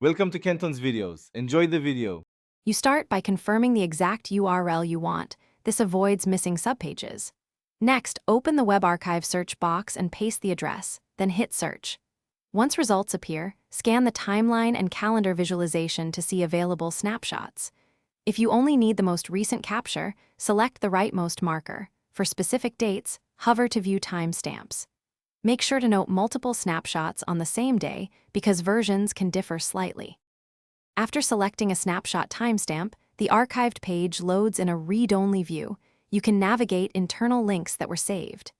Welcome to Kenton's videos. Enjoy the video. You start by confirming the exact URL you want. This avoids missing subpages. Next, open the Web Archive search box and paste the address, then hit search. Once results appear, scan the timeline and calendar visualization to see available snapshots. If you only need the most recent capture, select the rightmost marker. For specific dates, hover to view timestamps. Make sure to note multiple snapshots on the same day because versions can differ slightly. After selecting a snapshot timestamp, the archived page loads in a read-only view. You can navigate internal links that were saved.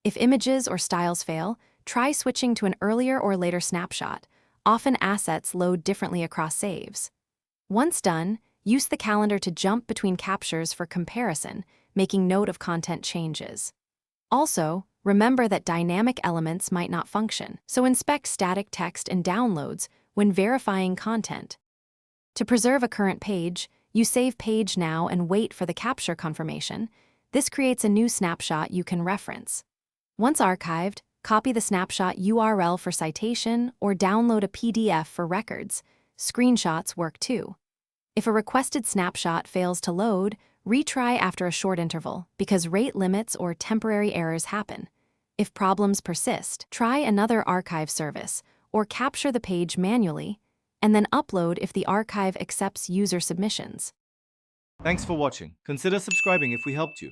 If images or styles fail, try switching to an earlier or later snapshot. Often assets load differently across saves. Once done, use the calendar to jump between captures for comparison, making note of content changes. Also, remember that dynamic elements might not function, so inspect static text and downloads when verifying content. To preserve a current page, you save page now and wait for the capture confirmation. This creates a new snapshot you can reference. Once archived, copy the snapshot URL for citation or download a PDF for records. Screenshots work too. If a requested snapshot fails to load, retry after a short interval because rate limits or temporary errors happen. If problems persist, try another archive service or capture the page manually and then upload if the archive accepts user submissions. Thanks for watching. Consider subscribing if we helped you.